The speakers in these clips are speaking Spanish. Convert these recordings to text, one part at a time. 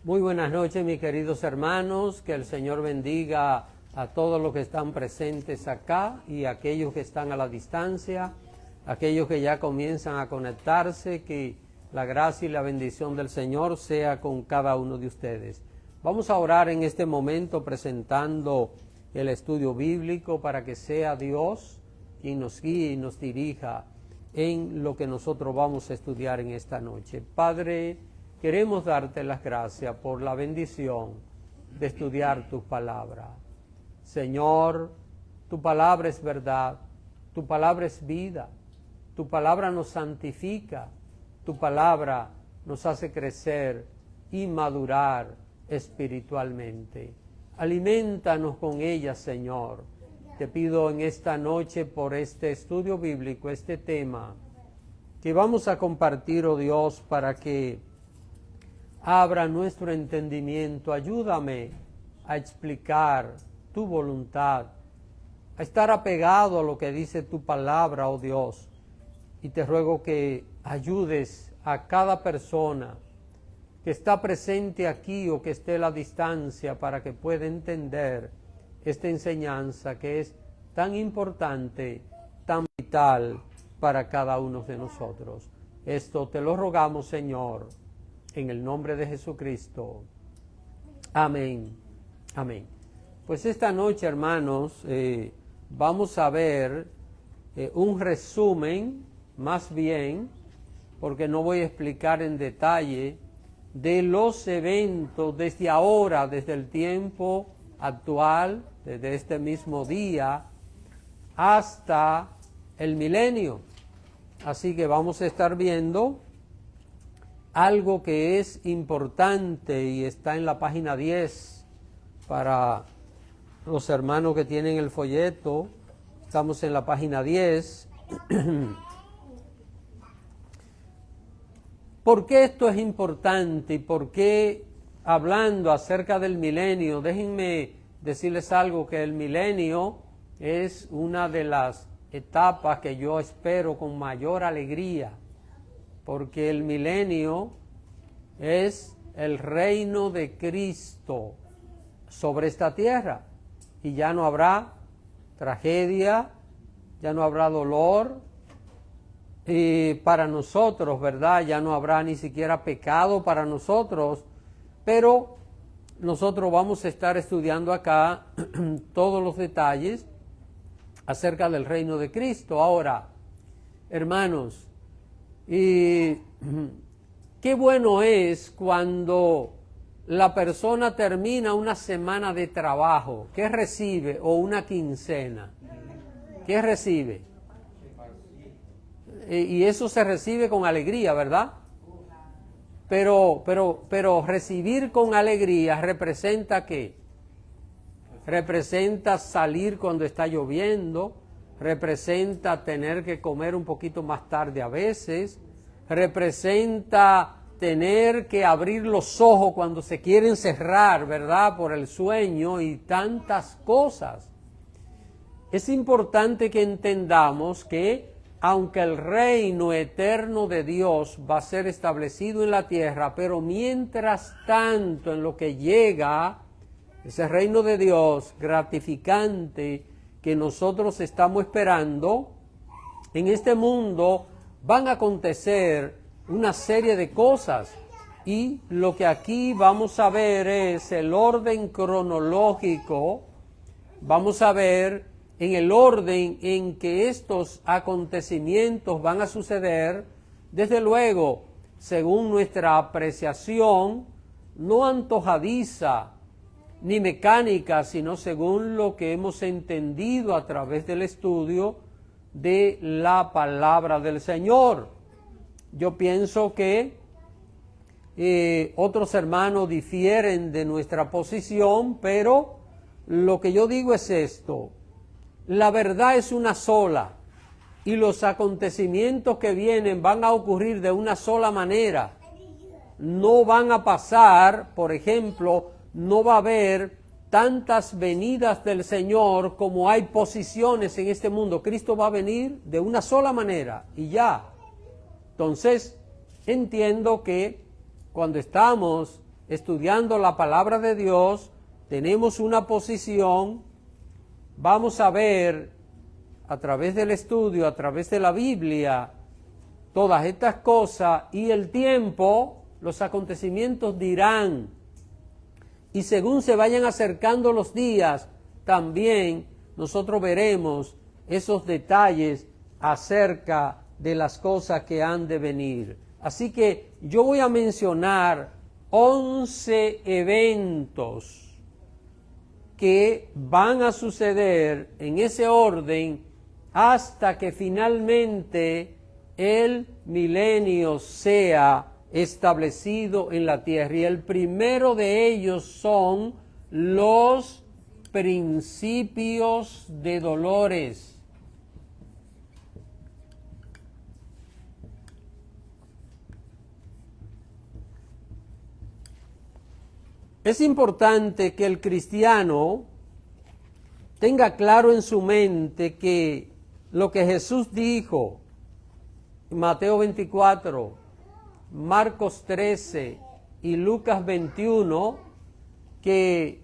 Muy buenas noches, mis queridos hermanos. Que el Señor bendiga a todos los que están presentes acá y a aquellos que están a la distancia, aquellos que ya comienzan a conectarse. Que la gracia y la bendición del Señor sea con cada uno de ustedes. Vamos a orar en este momento presentando el estudio bíblico para que sea Dios quien nos guíe y nos dirija en lo que nosotros vamos a estudiar en esta noche. Padre, queremos darte las gracias por la bendición de estudiar tu palabra. Señor, tu palabra es verdad, tu palabra es vida, tu palabra nos santifica, tu palabra nos hace crecer y madurar espiritualmente. Aliméntanos con ella, Señor. Te pido en esta noche por este estudio bíblico, este tema que vamos a compartir, oh Dios, para que abra nuestro entendimiento. Ayúdame a explicar tu voluntad, a estar apegado a lo que dice tu palabra, oh Dios. Y te ruego que ayudes a cada persona que está presente aquí o que esté a la distancia para que pueda entender esta enseñanza que es tan importante, tan vital para cada uno de nosotros. Esto te lo rogamos, Señor, en el nombre de Jesucristo. Amén. Amén. Pues esta noche, hermanos, vamos a ver un resumen, más bien, porque no voy a explicar en detalle, de los eventos desde ahora, desde el tiempo actual, desde este mismo día, hasta el milenio. Así que vamos a estar viendo algo que es importante y está en la página 10 para los hermanos que tienen el folleto. Estamos en la página 10. ¿Por qué esto es importante y por qué hablando acerca del milenio? Déjenme decirles algo, que el milenio es una de las etapas que yo espero con mayor alegría, porque el milenio es el reino de Cristo sobre esta tierra y ya no habrá tragedia, ya no habrá dolor para nosotros, ¿verdad? Ya no habrá ni siquiera pecado para nosotros, pero nosotros vamos a estar estudiando acá todos los detalles acerca del reino de Cristo. Ahora, hermanos, qué bueno es cuando la persona termina una semana de trabajo. ¿Qué recibe? O una quincena. ¿Qué recibe? Y eso se recibe con alegría, ¿verdad? Pero recibir con alegría representa ¿qué? Representa salir cuando está lloviendo, representa tener que comer un poquito más tarde a veces, representa tener que abrir los ojos cuando se quieren cerrar, ¿verdad? Por el sueño y tantas cosas. Es importante que entendamos que aunque el reino eterno de Dios va a ser establecido en la tierra, pero mientras tanto en lo que llega ese reino de Dios gratificante que nosotros estamos esperando, en este mundo van a acontecer una serie de cosas. Y lo que aquí vamos a ver es el orden cronológico. Vamos a ver en el orden en que estos acontecimientos van a suceder, desde luego, según nuestra apreciación, no antojadiza ni mecánica, sino según lo que hemos entendido a través del estudio de la palabra del Señor. Yo pienso que otros hermanos difieren de nuestra posición, pero lo que yo digo es esto: la verdad es una sola y los acontecimientos que vienen van a ocurrir de una sola manera. No van a pasar, por ejemplo, no va a haber tantas venidas del Señor como hay posiciones en este mundo. Cristo va a venir de una sola manera y ya. Entonces, entiendo que cuando estamos estudiando la palabra de Dios, tenemos una posición, vamos a ver a través del estudio, a través de la Biblia, todas estas cosas, y el tiempo, los acontecimientos dirán, y según se vayan acercando los días, también nosotros veremos esos detalles acerca de las cosas que han de venir. Así que yo voy a mencionar 11 eventos que van a suceder en ese orden hasta que finalmente el milenio sea establecido en la tierra. Y el primero de ellos son los principios de dolores. Es importante que el cristiano tenga claro en su mente que lo que Jesús dijo en Mateo 24, Marcos 13 y Lucas 21, que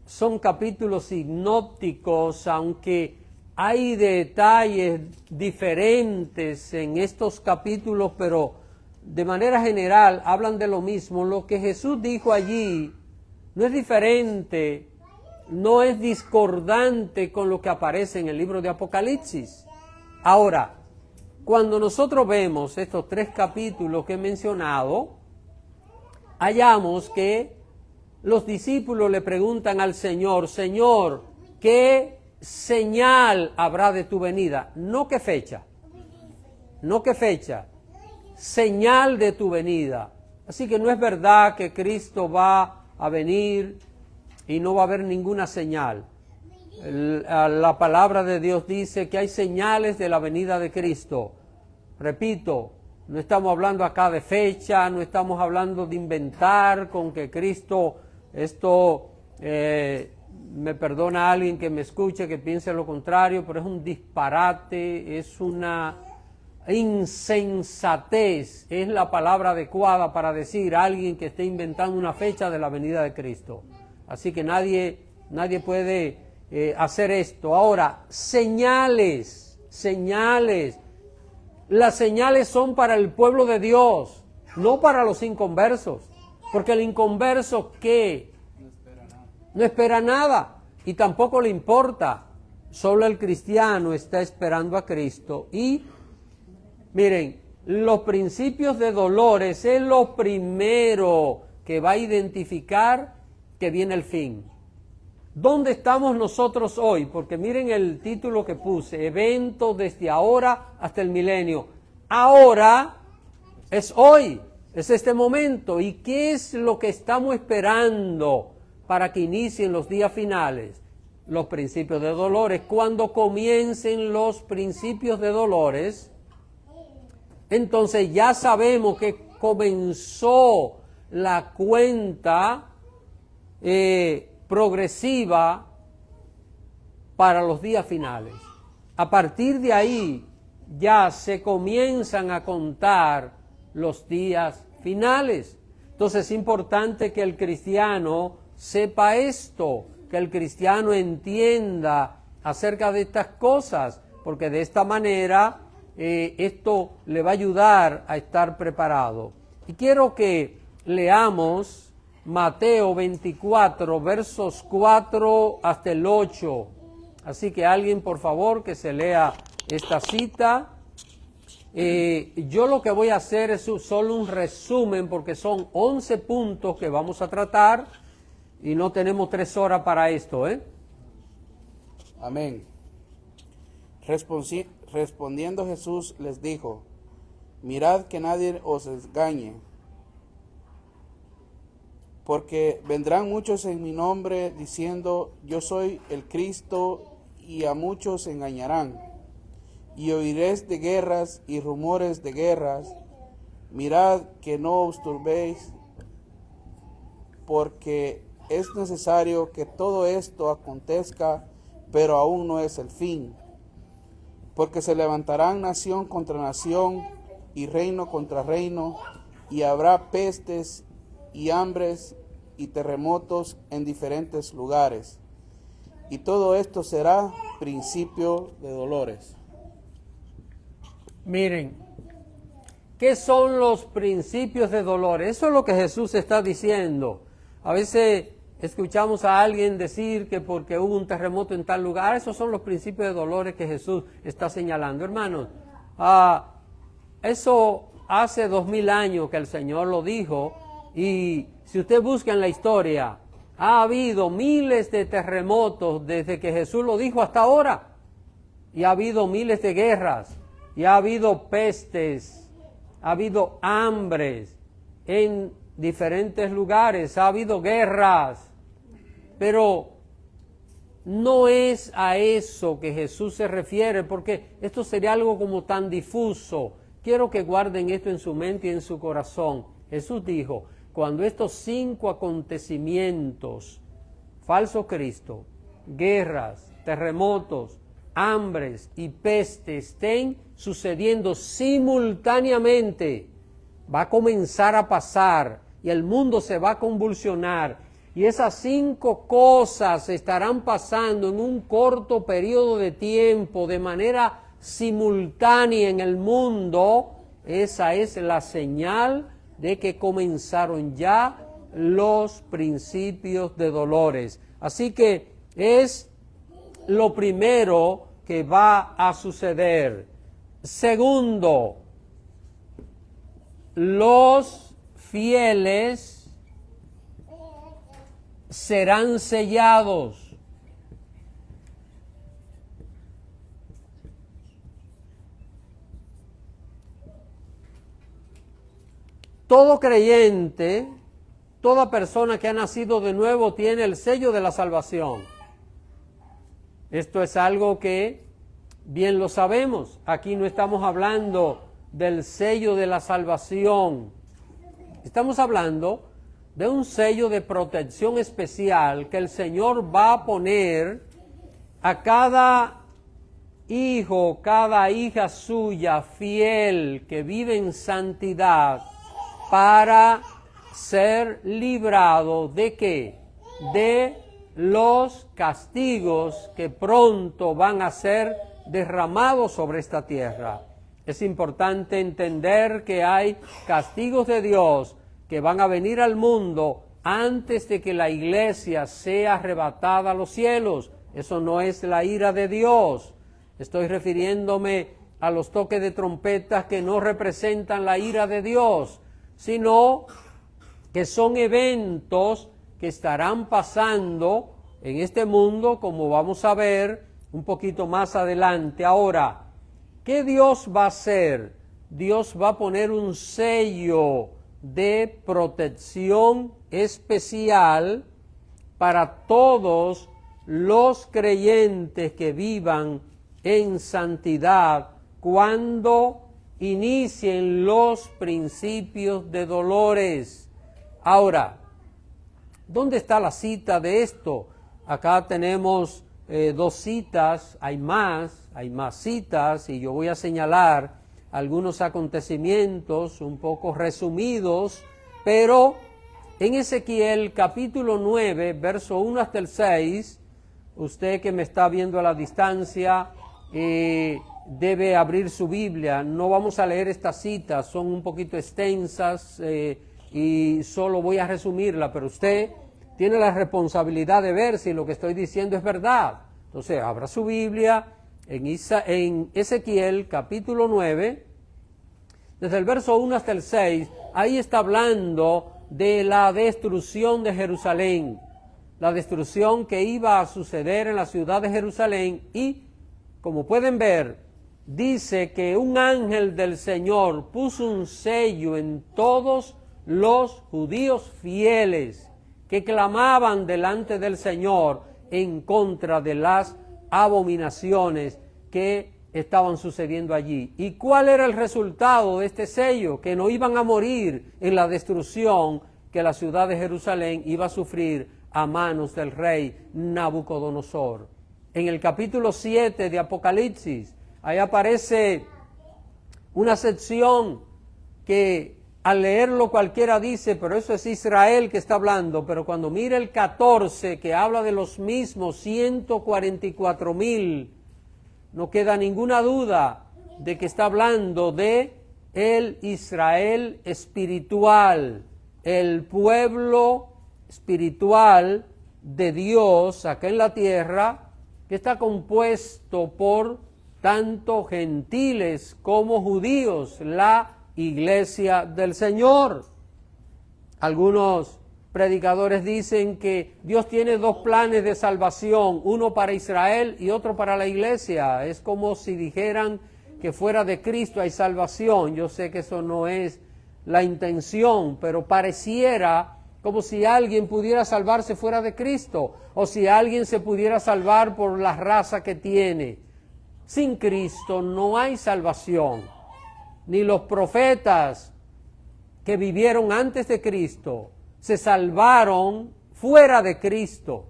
son capítulos sinópticos, aunque hay detalles diferentes en estos capítulos, pero de manera general hablan de lo mismo. Lo que Jesús dijo allí no es diferente, no es discordante con lo que aparece en el libro de Apocalipsis. Ahora, cuando nosotros vemos estos 3 capítulos que he mencionado, hallamos que los discípulos le preguntan al Señor, Señor, ¿qué señal habrá de tu venida? No qué fecha, señal de tu venida. Así que no es verdad que Cristo va a venir y no va a haber ninguna señal. La palabra de Dios dice que hay señales de la venida de Cristo. Repito, no estamos hablando acá de fecha, no estamos hablando de inventar con que Cristo, me perdona alguien que me escuche, que piense lo contrario, pero es un disparate, es una insensatez, es la palabra adecuada para decir a alguien que esté inventando una fecha de la venida de Cristo. Así que nadie puede hacer esto. Ahora, señales. Las señales son para el pueblo de Dios, no para los inconversos. Porque el inconverso, ¿qué? No espera nada y tampoco le importa. Solo el cristiano está esperando a Cristo. Y miren, los principios de dolores es lo primero que va a identificar que viene el fin. ¿Dónde estamos nosotros hoy? Porque miren el título que puse, evento desde ahora hasta el milenio. Ahora es hoy, es este momento. ¿Y qué es lo que estamos esperando para que inicien los días finales? Los principios de dolores. Cuando comiencen los principios de dolores, entonces ya sabemos que comenzó la cuenta progresiva para los días finales. A partir de ahí ya se comienzan a contar los días finales. Entonces es importante que el cristiano sepa esto, que el cristiano entienda acerca de estas cosas, porque de esta manera esto le va a ayudar a estar preparado. Y quiero que leamos Mateo 24, versos 4 hasta el 8. Así que alguien, por favor, que se lea esta cita. Yo lo que voy a hacer es solo un resumen, porque son 11 puntos que vamos a tratar y no tenemos 3 horas para esto, Amén. Respondiendo Jesús les dijo, mirad que nadie os engañe, porque vendrán muchos en mi nombre diciendo, yo soy el Cristo, y a muchos engañarán. Y oiréis de guerras y rumores de guerras. Mirad que no os turbéis, porque es necesario que todo esto acontezca, pero aún no es el fin. Porque se levantarán nación contra nación y reino contra reino, y habrá pestes y hambres y terremotos en diferentes lugares. Y todo esto será principio de dolores. Miren, ¿qué son los principios de dolores? Eso es lo que Jesús está diciendo. A veces escuchamos a alguien decir que porque hubo un terremoto en tal lugar, esos son los principios de dolores que Jesús está señalando. Hermanos, eso hace 2000 años que el Señor lo dijo, y si usted busca en la historia, ha habido miles de terremotos desde que Jesús lo dijo hasta ahora, y ha habido miles de guerras, y ha habido pestes, ha habido hambres en diferentes lugares, ha habido guerras, pero no es a eso que Jesús se refiere, porque esto sería algo como tan difuso. Quiero que guarden esto en su mente y en su corazón. Jesús dijo, cuando estos 5 acontecimientos, falso Cristo, guerras, terremotos, hambres y pestes estén sucediendo simultáneamente, va a comenzar a pasar y el mundo se va a convulsionar, y esas 5 cosas estarán pasando en un corto periodo de tiempo de manera simultánea en el mundo. Esa es la señal de que comenzaron ya los principios de dolores. Así que es lo primero que va a suceder. Segundo, los fieles serán sellados. Todo creyente, toda persona que ha nacido de nuevo tiene el sello de la salvación. Esto es algo que bien lo sabemos. Aquí no estamos hablando del sello de la salvación. Estamos hablando de un sello de protección especial que el Señor va a poner a cada hijo, cada hija suya fiel que vive en santidad, para ser librado ¿de qué? De los castigos que pronto van a ser derramados sobre esta tierra. Es importante entender que hay castigos de Dios que van a venir al mundo antes de que la iglesia sea arrebatada a los cielos. Eso no es la ira de Dios. Estoy refiriéndome a los toques de trompetas que no representan la ira de Dios, sino que son eventos que estarán pasando en este mundo, como vamos a ver un poquito más adelante. Ahora, ¿qué Dios va a hacer? Dios va a poner un sello de protección especial para todos los creyentes que vivan en santidad cuando inicien los principios de dolores. Ahora, ¿dónde está la cita de esto? Acá tenemos 2 citas, hay más citas, y yo voy a señalar algunos acontecimientos un poco resumidos, pero en Ezequiel capítulo 9, verso 1 hasta el 6, usted que me está viendo a la distancia, debe abrir su Biblia. No vamos a leer estas citas, son un poquito extensas y solo voy a resumirla, pero usted tiene la responsabilidad de ver si lo que estoy diciendo es verdad. Entonces, abra su Biblia en Ezequiel capítulo 9, desde el verso 1 hasta el 6, ahí está hablando de la destrucción de Jerusalén, la destrucción que iba a suceder en la ciudad de Jerusalén, y como pueden ver, dice que un ángel del Señor puso un sello en todos los judíos fieles que clamaban delante del Señor en contra de las abominaciones que estaban sucediendo allí. ¿Y cuál era el resultado de este sello? Que no iban a morir en la destrucción que la ciudad de Jerusalén iba a sufrir a manos del rey Nabucodonosor. En el capítulo 7 de Apocalipsis, ahí aparece una sección que al leerlo cualquiera dice, pero eso es Israel que está hablando, pero cuando mira el 14 que habla de los mismos 144,000, no queda ninguna duda de que está hablando de el Israel espiritual, el pueblo espiritual de Dios acá en la tierra, que está compuesto por tanto gentiles como judíos, la iglesia del Señor. Algunos predicadores dicen que Dios tiene dos planes de salvación, uno para Israel y otro para la iglesia. Es como si dijeran que fuera de Cristo hay salvación. Yo sé que eso no es la intención, pero pareciera como si alguien pudiera salvarse fuera de Cristo, o si alguien se pudiera salvar por la raza que tiene. Sin Cristo no hay salvación. Ni los profetas que vivieron antes de Cristo se salvaron fuera de Cristo.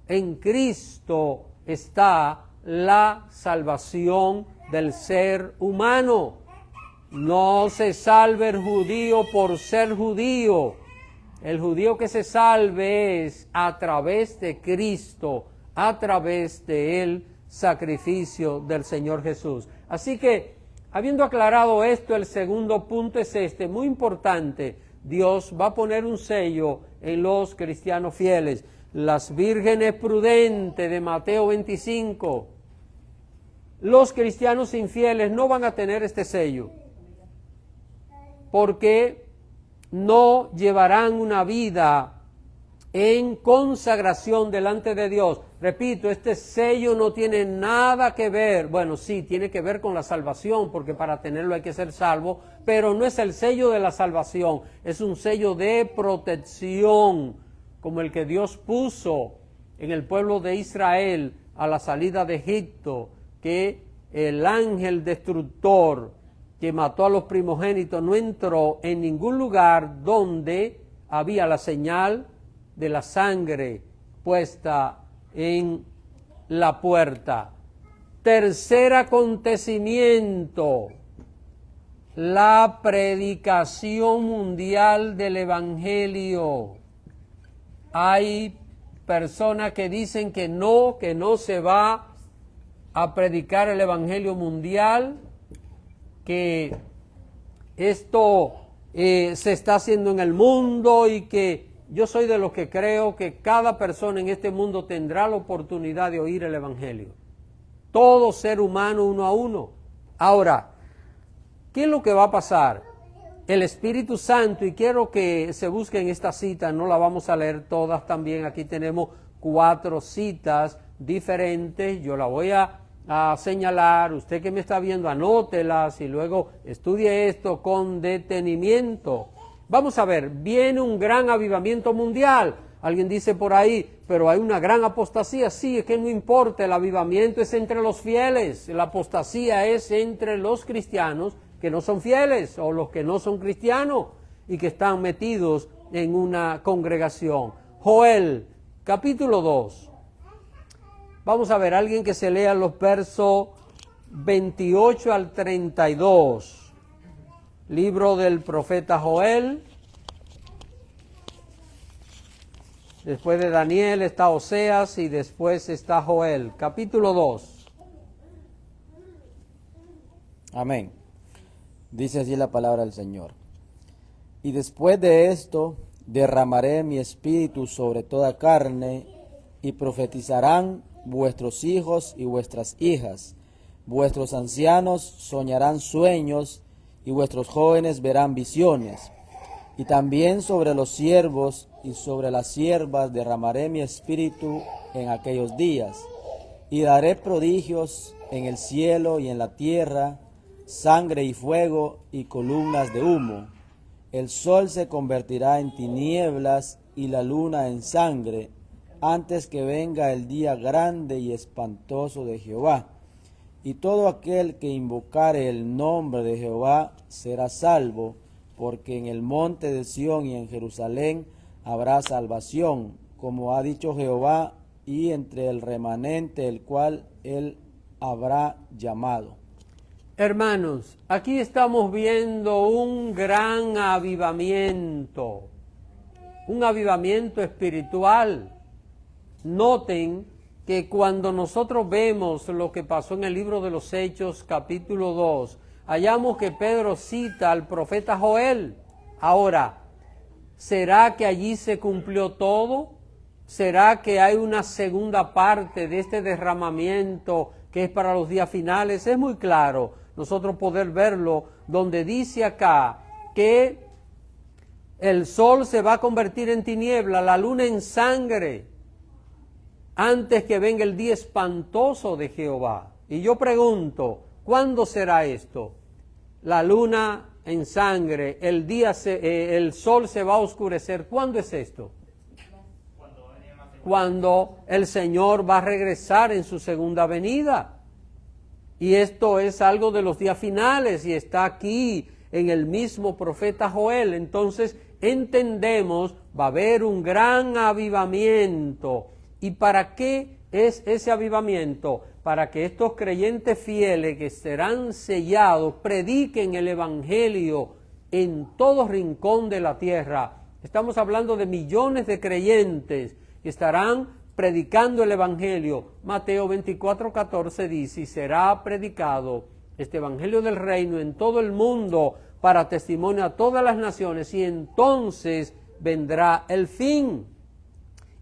En Cristo está la salvación del ser humano. No se salve el judío por ser judío. El judío que se salve es a través de Cristo, a través del sacrificio del Señor Jesús. Así que, habiendo aclarado esto, el segundo punto es este, muy importante. Dios va a poner un sello en los cristianos fieles. Las vírgenes prudentes de Mateo 25. Los cristianos infieles no van a tener este sello, porque no llevarán una vida en consagración delante de Dios. Repito, este sello no tiene nada que ver, bueno, sí, tiene que ver con la salvación, porque para tenerlo hay que ser salvo, pero no es el sello de la salvación, es un sello de protección, como el que Dios puso en el pueblo de Israel a la salida de Egipto, que el ángel destructor que mató a los primogénitos no entró en ningún lugar donde había la señal de la sangre puesta en la puerta. Tercer acontecimiento, la predicación mundial del Evangelio. Hay personas que dicen que no se va a predicar el Evangelio mundial, que esto se está haciendo en el mundo, y que yo soy de los que creo que cada persona en este mundo tendrá la oportunidad de oír el Evangelio. Todo ser humano uno a uno. Ahora, ¿qué es lo que va a pasar? El Espíritu Santo, y quiero que se busquen esta cita, no la vamos a leer todas también, aquí tenemos 4 citas diferentes, yo la voy a señalar, usted que me está viendo, anótelas y luego estudie esto con detenimiento. Vamos a ver, viene un gran avivamiento mundial. Alguien dice por ahí, pero hay una gran apostasía. Sí, es que no importa, el avivamiento es entre los fieles, la apostasía es entre los cristianos que no son fieles, o los que no son cristianos y que están metidos en una congregación. Joel, capítulo 2. Vamos a ver, alguien que se lea los versos 28 al 32. Libro del profeta Joel. Después de Daniel está Oseas y después está Joel. Capítulo 2. Amén. Dice así la palabra del Señor. Y después de esto derramaré mi espíritu sobre toda carne, y profetizarán vuestros hijos y vuestras hijas, vuestros ancianos soñarán sueños, y vuestros jóvenes verán visiones. Y también sobre los siervos y sobre las siervas derramaré mi espíritu en aquellos días, y daré prodigios en el cielo y en la tierra, sangre y fuego y columnas de humo. El sol se convertirá en tinieblas y la luna en sangre, antes que venga el día grande y espantoso de Jehová. Y todo aquel que invocare el nombre de Jehová será salvo, porque en el monte de Sión y en Jerusalén habrá salvación, como ha dicho Jehová, y entre el remanente el cual él habrá llamado. Hermanos, aquí estamos viendo un gran avivamiento espiritual. Noten que cuando nosotros vemos lo que pasó en el libro de los Hechos, capítulo 2, hallamos que Pedro cita al profeta Joel. Ahora, ¿será que allí se cumplió todo? ¿Será que hay una segunda parte de este derramamiento que es para los días finales? Es muy claro nosotros poder verlo, donde dice acá que el sol se va a convertir en tiniebla, la luna en sangre, antes que venga el día espantoso de Jehová. Y yo pregunto, ¿cuándo será esto? La luna en sangre, el sol se va a oscurecer. ¿Cuándo es esto? Cuando el Señor va a regresar en su segunda venida. Y esto es algo de los días finales y está aquí en el mismo profeta Joel. Entonces entendemos, va a haber un gran avivamiento. ¿Y para qué es ese avivamiento? Para que estos creyentes fieles que serán sellados prediquen el evangelio en todo rincón de la tierra. Estamos hablando de millones de creyentes que estarán predicando el evangelio. Mateo 24:14 dice: y será predicado este evangelio del reino en todo el mundo para testimonio a todas las naciones, y entonces vendrá el fin.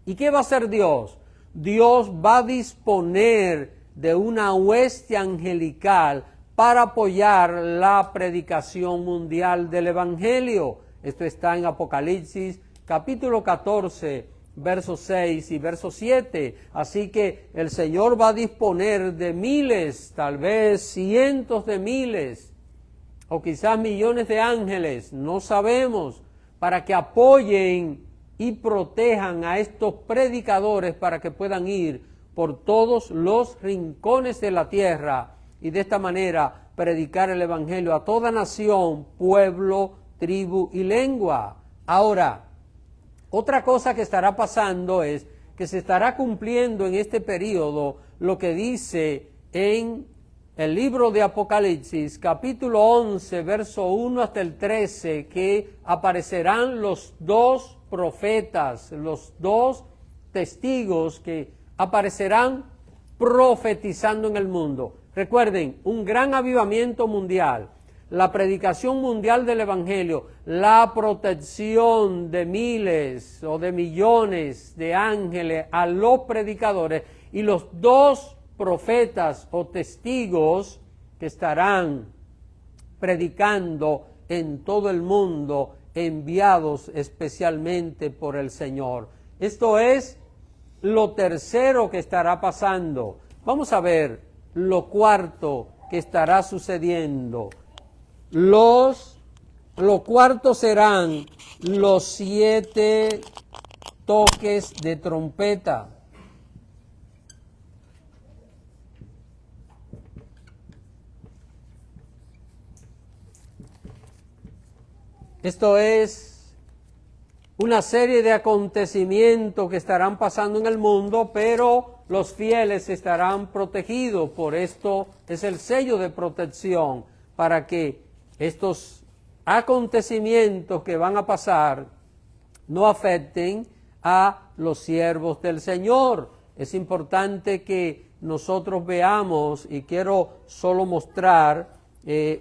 ¿Y qué va a hacer Dios? Dios va a disponer de una hueste angelical para apoyar la predicación mundial del evangelio. Esto está en Apocalipsis capítulo 14, versos 6 y verso 7. Así que el Señor va a disponer de miles, tal vez cientos de miles, o quizás millones de ángeles, no sabemos, para que apoyen y protejan a estos predicadores para que puedan ir por todos los rincones de la tierra y de esta manera predicar el evangelio a toda nación, pueblo, tribu y lengua. Ahora, otra cosa que estará pasando es que se estará cumpliendo en este periodo lo que dice en el libro de Apocalipsis, capítulo 11, verso 1 hasta el 13, que aparecerán los dos profetas, los dos testigos que aparecerán profetizando en el mundo. Recuerden, un gran avivamiento mundial, la predicación mundial del evangelio, la protección de miles o de millones de ángeles a los predicadores y los dos profetas o testigos que estarán predicando en todo el mundo, enviados especialmente por el Señor. Esto es lo tercero que estará pasando. Vamos a ver lo cuarto que estará sucediendo. Lo cuarto serán los 7 toques de trompeta. Esto es una serie de acontecimientos que estarán pasando en el mundo, pero los fieles estarán protegidos. Por esto es el sello de protección, para que estos acontecimientos que van a pasar no afecten a los siervos del Señor. Es importante que nosotros veamos, y quiero solo mostrar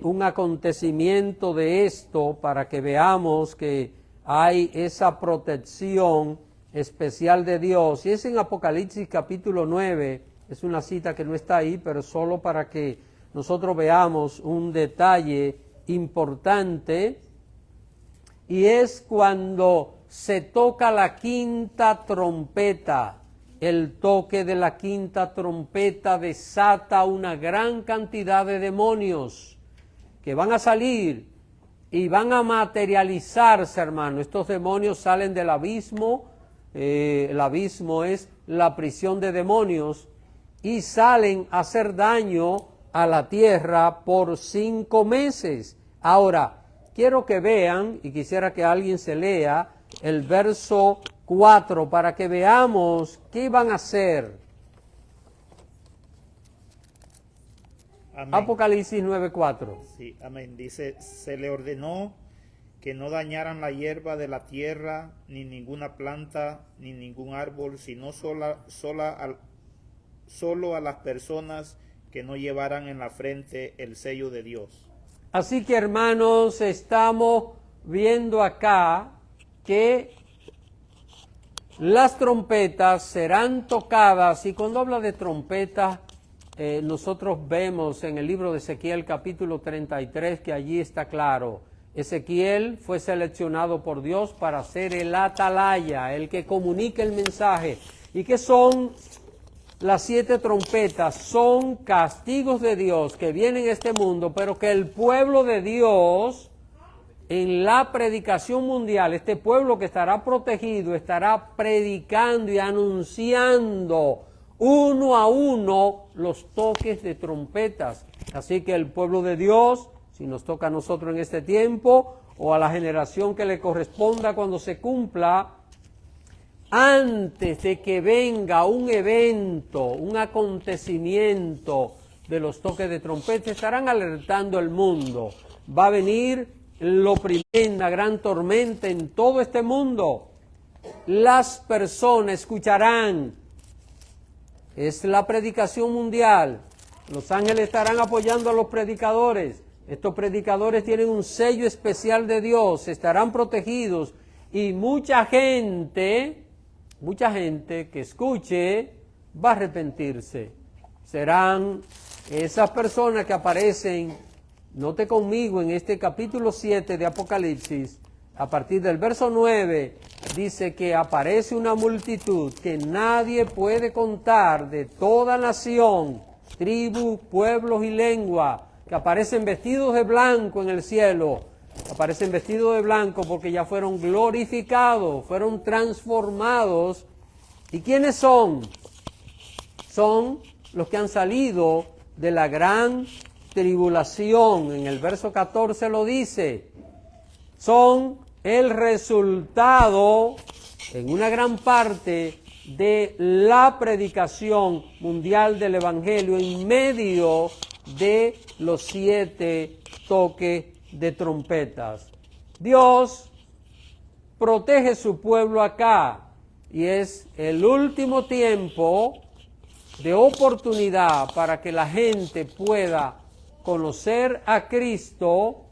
un acontecimiento de esto para que veamos que hay esa protección especial de Dios. Y es en Apocalipsis capítulo 9, es una cita que no está ahí, pero solo para que nosotros veamos un detalle importante, y es cuando se toca la quinta trompeta. El toque de la quinta trompeta desata una gran cantidad de demonios que van a salir y van a materializarse, hermano. Estos demonios salen del abismo, el abismo es la prisión de demonios, y salen a hacer daño a la tierra por 5 meses. Ahora, quiero que vean, y quisiera que alguien se lea el verso 4 para que veamos qué van a hacer. Amén. Apocalipsis 9:4. Sí, amén. Dice, se le ordenó que no dañaran la hierba de la tierra, ni ninguna planta, ni ningún árbol, sino solo a las personas que no llevaran en la frente el sello de Dios. Así que, hermanos, estamos viendo acá que las trompetas serán tocadas, y cuando habla de trompetas, nosotros vemos en el libro de Ezequiel capítulo 33 que allí está claro. Ezequiel fue seleccionado por Dios para ser el atalaya, el que comunique el mensaje. ¿Y qué son las 7 trompetas? Son castigos de Dios que vienen a este mundo, pero que el pueblo de Dios, en la predicación mundial, este pueblo que estará protegido, estará predicando y anunciando uno a uno los toques de trompetas. Así que el pueblo de Dios, si nos toca a nosotros en este tiempo, o a la generación que le corresponda cuando se cumpla, antes de que venga un evento, un acontecimiento de los toques de trompeta, estarán alertando al mundo. Va a venir lo primero, una gran tormenta en todo este mundo. Las personas escucharán. Es la predicación mundial. Los ángeles estarán apoyando a los predicadores. Estos predicadores tienen un sello especial de Dios, estarán protegidos, y mucha gente que escuche va a arrepentirse. Serán esas personas que aparecen, note conmigo, en este capítulo 7 de Apocalipsis, a partir del verso 9, dice que aparece una multitud que nadie puede contar, de toda nación, tribu, pueblos y lengua, que aparecen vestidos de blanco en el cielo. Aparecen vestidos de blanco porque ya fueron glorificados, fueron transformados. ¿Y quiénes son? Son los que han salido de la gran tribulación. En el verso 14 lo dice. Son el resultado, en una gran parte, de la predicación mundial del Evangelio en medio de los 7 toques de trompetas. Dios protege su pueblo acá, y es el último tiempo de oportunidad para que la gente pueda conocer a Cristo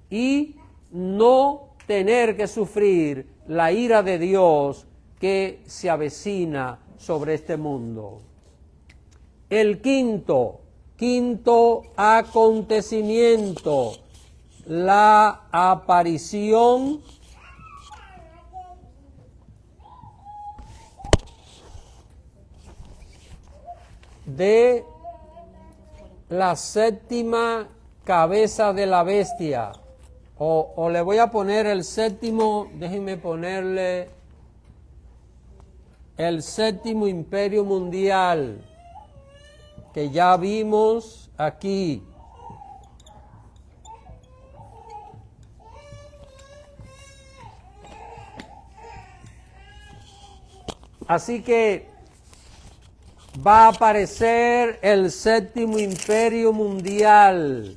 y no tener que sufrir la ira de Dios que se avecina sobre este mundo. El quinto acontecimiento, la aparición de la 7ª cabeza de la bestia, o le voy a poner el 7º, déjenme ponerle el 7º imperio mundial, que ya vimos aquí. Así que va a aparecer el 7º imperio mundial,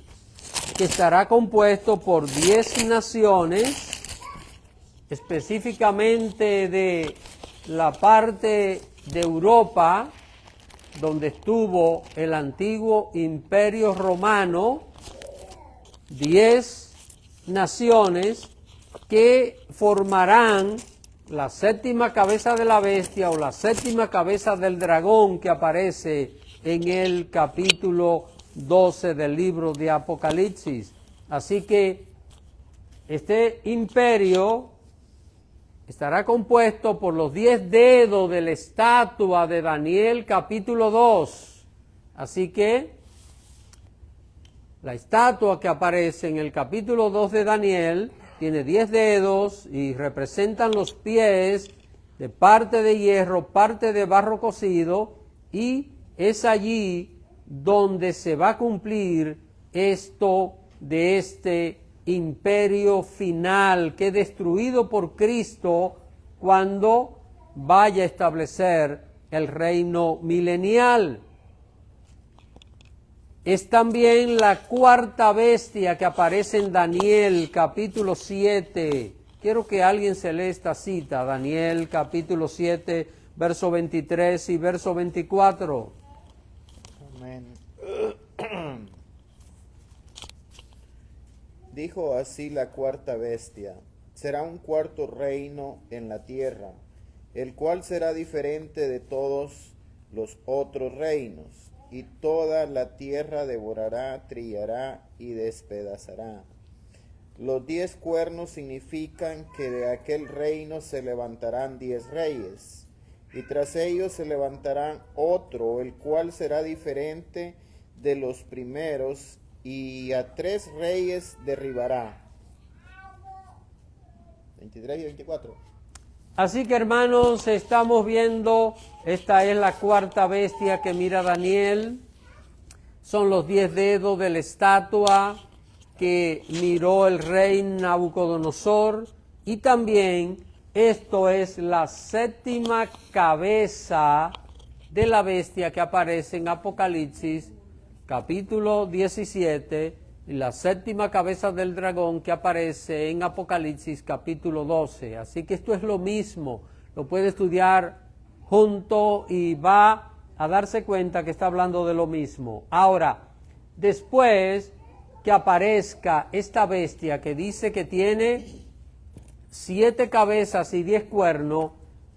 que estará compuesto por 10 naciones, específicamente de la parte de Europa, donde estuvo el antiguo imperio romano. 10 naciones que formarán la 7ª cabeza de la bestia, o la 7ª cabeza del dragón, que aparece en el capítulo 12 del libro de Apocalipsis. Así que este imperio estará compuesto por los 10 dedos de la estatua de Daniel capítulo 2. Así que la estatua que aparece en el capítulo 2 de Daniel tiene 10 dedos y representan los pies de parte de hierro, parte de barro cocido, y es allí donde se va a cumplir esto de este imperio final, que es destruido por Cristo cuando vaya a establecer el reino milenial. Es también la cuarta bestia que aparece en Daniel capítulo 7. Quiero que alguien se lea esta cita, Daniel capítulo 7, verso 23 y verso 24. Amén. Dijo así la cuarta bestia: será un cuarto reino en la tierra, el cual será diferente de todos los otros reinos, y toda la tierra devorará, trillará y despedazará. Los 10 cuernos significan que de aquel reino se levantarán 10 reyes, y tras ellos se levantarán otro, el cual será diferente de los primeros, y a 3 reyes derribará. 23 y 24. Así que hermanos, estamos viendo, esta es la cuarta bestia que mira Daniel. Son los 10 dedos de la estatua que miró el rey Nabucodonosor. Y también esto es la 7ª cabeza de la bestia que aparece en Apocalipsis capítulo 17 y la 7ª cabeza del dragón que aparece en Apocalipsis capítulo 12. Así que esto es lo mismo, lo puede estudiar junto y va a darse cuenta que está hablando de lo mismo. Ahora, después que aparezca esta bestia que dice que tiene 7 cabezas y 10 cuernos,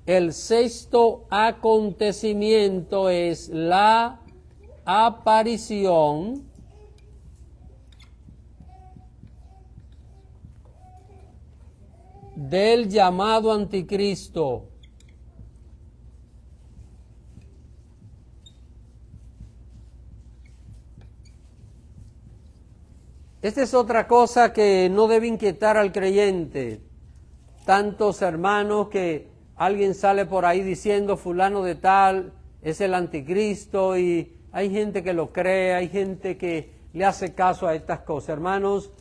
el 6º acontecimiento es la aparición del llamado anticristo. Esta es otra cosa que no debe inquietar al creyente. Tantos hermanos que alguien sale por ahí diciendo fulano de tal es el anticristo, y hay gente que lo cree, hay gente que le hace caso a estas cosas. Hermanos,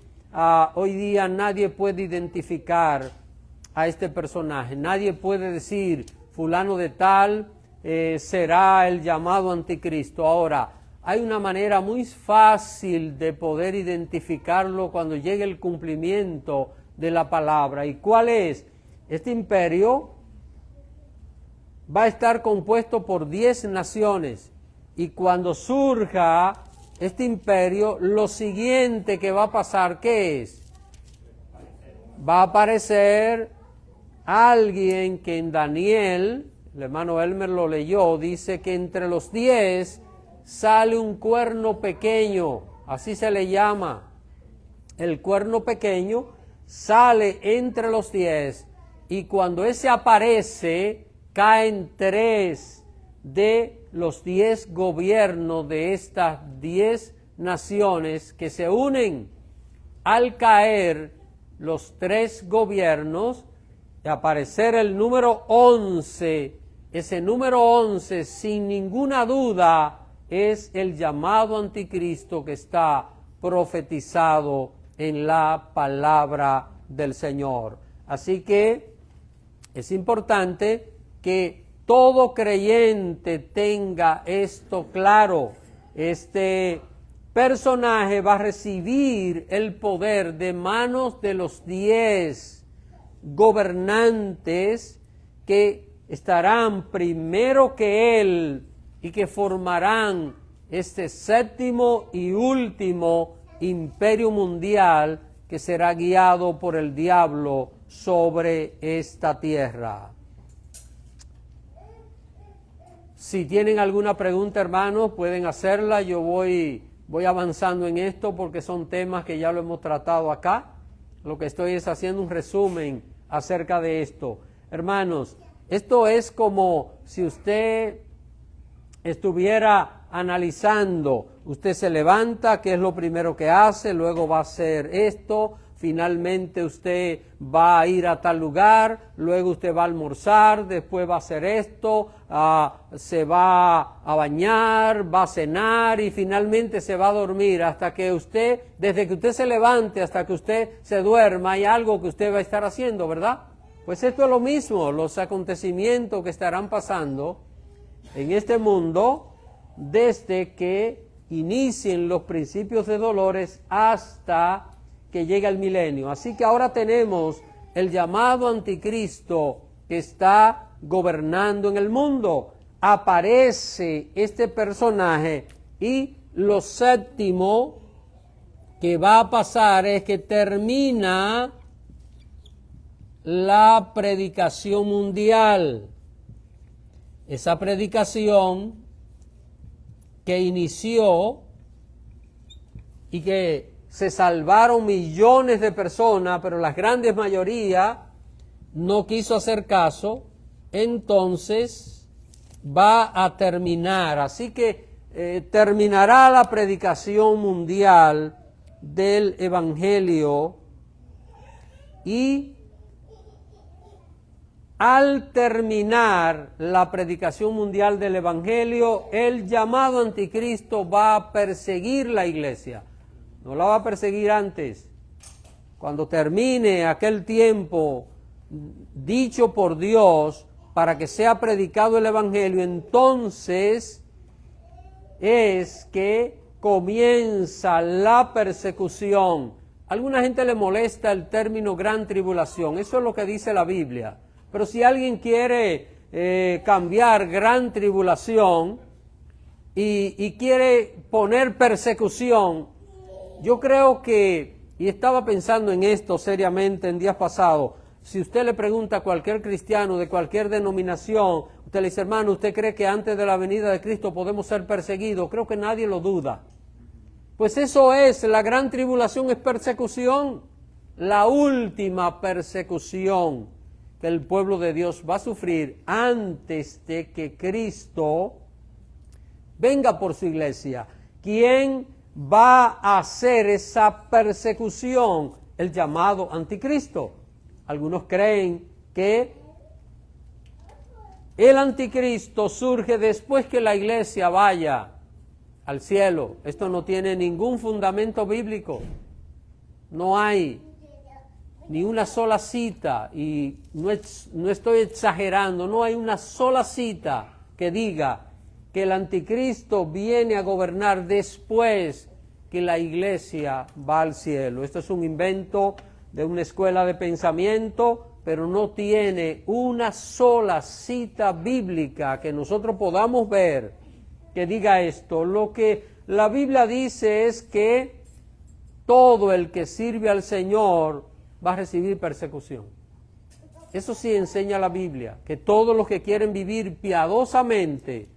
hoy día nadie puede identificar a este personaje, nadie puede decir fulano de tal será el llamado anticristo. Ahora, hay una manera muy fácil de poder identificarlo cuando llegue el cumplimiento de la palabra. ¿Y cuál es? Este imperio va a estar compuesto por 10 naciones, y cuando surja este imperio, lo siguiente que va a pasar, ¿qué es? Va a aparecer alguien que en Daniel, el hermano Elmer lo leyó, dice que entre los 10 sale un cuerno pequeño, así se le llama. El cuerno pequeño sale entre los 10, y cuando ese aparece, caen 3 de los 10 gobiernos de estas 10 naciones que se unen. Al caer los 3 gobiernos, de aparecer el número 11, ese número 11 sin ninguna duda es el llamado anticristo que está profetizado en la palabra del Señor. Así que es importante que todo creyente tenga esto claro. Este personaje va a recibir el poder de manos de los 10 gobernantes que estarán primero que él y que formarán este 7º y último imperio mundial que será guiado por el diablo sobre esta tierra. Si tienen alguna pregunta, hermanos, pueden hacerla. Yo voy avanzando en esto porque son temas que ya lo hemos tratado acá. Lo que estoy es haciendo un resumen acerca de esto. Hermanos, esto es como si usted estuviera analizando. Usted se levanta, ¿qué es lo primero que hace? Luego va a hacer esto. Finalmente usted va a ir a tal lugar, luego usted va a almorzar, después va a hacer esto, se va a bañar, va a cenar y finalmente se va a dormir hasta que usted, desde que usted se levante hasta que usted se duerma, hay algo que usted va a estar haciendo, ¿verdad? Pues esto es lo mismo, los acontecimientos que estarán pasando en este mundo desde que inicien los principios de dolores hasta que llegue el milenio. Así que ahora tenemos el llamado anticristo que está gobernando en el mundo. Aparece este personaje y lo séptimo que va a pasar es que termina la predicación mundial. Esa predicación que inició y que se salvaron millones de personas, pero la gran mayoría no quiso hacer caso, entonces va a terminar. Así que terminará la predicación mundial del Evangelio y al terminar la predicación mundial del Evangelio, el llamado anticristo va a perseguir la iglesia. No la va a perseguir antes. Cuando termine aquel tiempo dicho por Dios para que sea predicado el Evangelio, entonces es que comienza la persecución. A alguna gente le molesta el término gran tribulación. Eso es lo que dice la Biblia. Pero si alguien quiere cambiar gran tribulación y quiere poner persecución, yo creo que, y estaba pensando en esto seriamente en días pasados, si usted le pregunta a cualquier cristiano de cualquier denominación, usted le dice, hermano, ¿usted cree que antes de la venida de Cristo podemos ser perseguidos? Creo que nadie lo duda. Pues eso es, la gran tribulación es persecución, la última persecución que el pueblo de Dios va a sufrir antes de que Cristo venga por su iglesia. ¿Quién va a hacer esa persecución? El llamado anticristo. Algunos creen que el anticristo surge después que la iglesia vaya al cielo. Esto no tiene ningún fundamento bíblico. No hay ni una sola cita, y no estoy exagerando, no hay una sola cita que diga que el anticristo viene a gobernar después que la iglesia va al cielo. Esto es un invento de una escuela de pensamiento, pero no tiene una sola cita bíblica que nosotros podamos ver que diga esto. Lo que la Biblia dice es que todo el que sirve al Señor va a recibir persecución. Eso sí enseña la Biblia, que todos los que quieren vivir piadosamente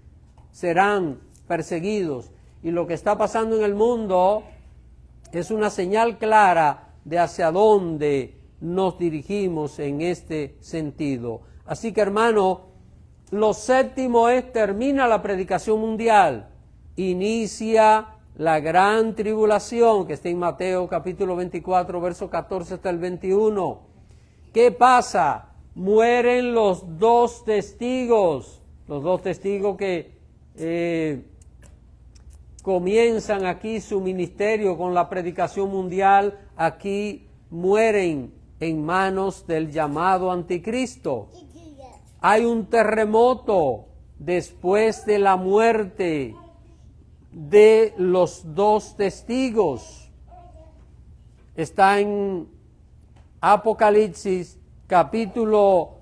serán perseguidos. Y lo que está pasando en el mundo es una señal clara de hacia dónde nos dirigimos en este sentido. Así que, hermano, lo séptimo es, termina la predicación mundial, inicia la gran tribulación, que está en Mateo capítulo 24, verso 14 hasta el 21. ¿Qué pasa? Mueren los dos testigos que comienzan aquí su ministerio con la predicación mundial, aquí mueren en manos del llamado anticristo. Hay un terremoto después de la muerte de los dos testigos. Está en Apocalipsis capítulo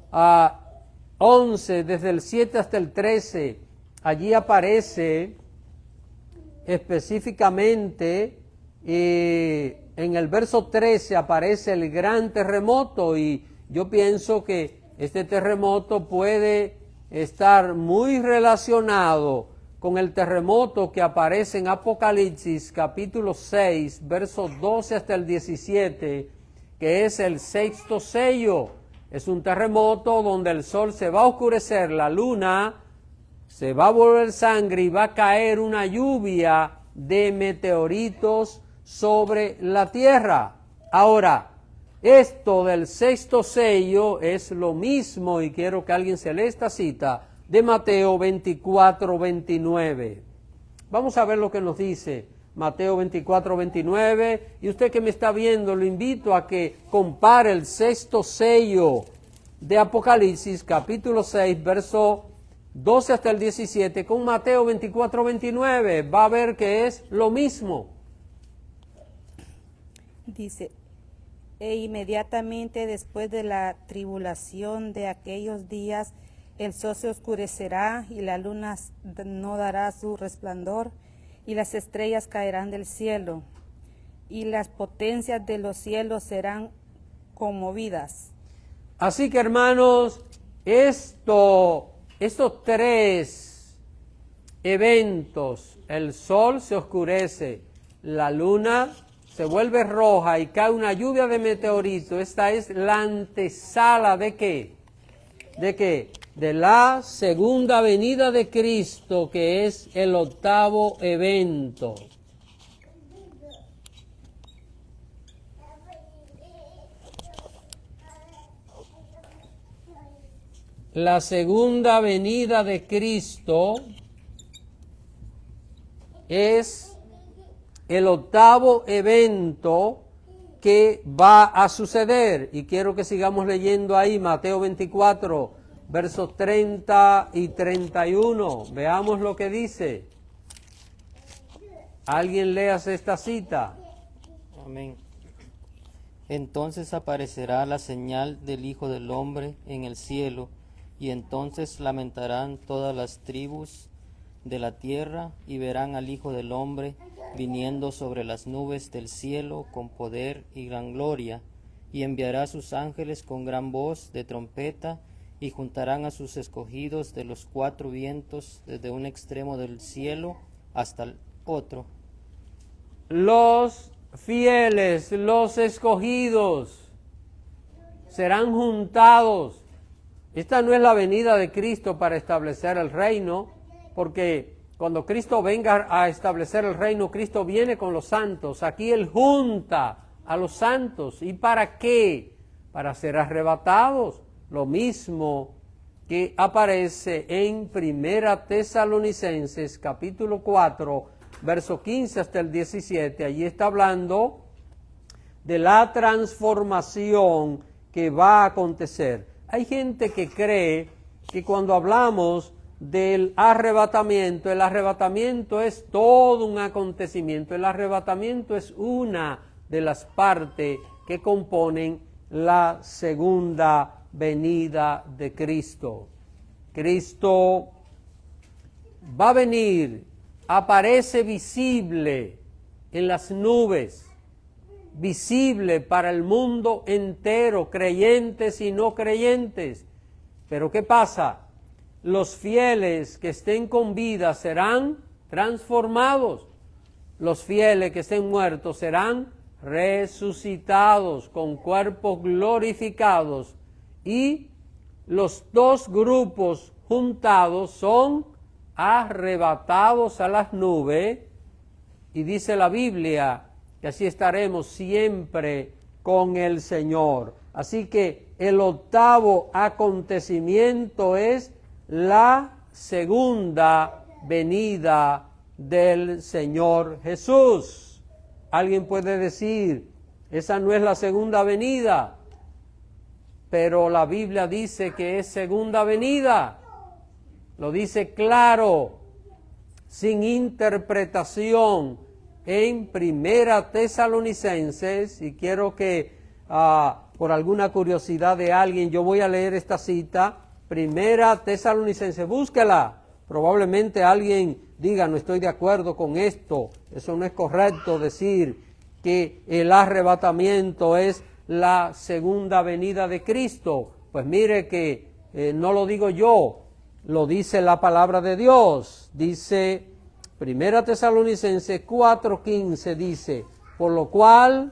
11, desde el 7 hasta el 13. Allí aparece específicamente, en el verso 13 aparece el gran terremoto, y yo pienso que este terremoto puede estar muy relacionado con el terremoto que aparece en Apocalipsis capítulo 6, versos 12 hasta el 17, que es el sexto sello. Es un terremoto donde el sol se va a oscurecer, la luna se va a volver sangre y va a caer una lluvia de meteoritos sobre la tierra. Ahora, esto del sexto sello es lo mismo, y quiero que alguien se lea esta cita de Mateo 24, 29. Vamos a ver lo que nos dice Mateo 24, 29. Y usted que me está viendo, lo invito a que compare el sexto sello de Apocalipsis, capítulo 6, verso 12 hasta el 17, con Mateo 24, 29, va a ver que es lo mismo. Dice, e inmediatamente después de la tribulación de aquellos días, el sol se oscurecerá y la luna no dará su resplandor y las estrellas caerán del cielo y las potencias de los cielos serán conmovidas. Así que, hermanos, estos tres eventos, el sol se oscurece, la luna se vuelve roja y cae una lluvia de meteoritos. Esta es la antesala ¿de qué? ¿De qué? De la segunda venida de Cristo, que es el octavo evento. La segunda venida de Cristo es el octavo evento que va a suceder. Y quiero que sigamos leyendo ahí Mateo 24, versos 30 y 31. Veamos lo que dice. ¿Alguien léase esta cita? Amén. Entonces aparecerá la señal del Hijo del Hombre en el cielo, y entonces lamentarán todas las tribus de la tierra, y verán al Hijo del Hombre viniendo sobre las nubes del cielo con poder y gran gloria, y enviará a sus ángeles con gran voz de trompeta, y juntarán a sus escogidos de los cuatro vientos, desde un extremo del cielo hasta el otro. Los fieles, los escogidos, serán juntados. Esta no es la venida de Cristo para establecer el reino, porque cuando Cristo venga a establecer el reino, Cristo viene con los santos. Aquí Él junta a los santos. ¿Y para qué? Para ser arrebatados. Lo mismo que aparece en Primera Tesalonicenses, capítulo 4, verso 15 hasta el 17. Allí está hablando de la transformación que va a acontecer. Hay gente que cree que cuando hablamos del arrebatamiento, el arrebatamiento es todo un acontecimiento. El arrebatamiento es una de las partes que componen la segunda venida de Cristo. Cristo va a venir, aparece visible en las nubes, visible para el mundo entero, creyentes y no creyentes. Pero ¿qué pasa? Los fieles que estén con vida serán transformados. Los fieles que estén muertos serán resucitados con cuerpos glorificados. Y los dos grupos juntados son arrebatados a las nubes. Y dice la Biblia que así estaremos siempre con el Señor. Así que el octavo acontecimiento es la segunda venida del Señor Jesús. Alguien puede decir, esa no es la segunda venida, pero la Biblia dice que es segunda venida. Lo dice claro, sin interpretación, en Primera Tesalonicenses, y quiero que por alguna curiosidad de alguien, yo voy a leer esta cita, Primera Tesalonicenses, búsquela. Probablemente alguien diga, no estoy de acuerdo con esto, eso no es correcto decir que el arrebatamiento es la segunda venida de Cristo. Pues mire que no lo digo yo, lo dice la palabra de Dios. Dice Primera Tesalonicenses 4:15, dice, por lo cual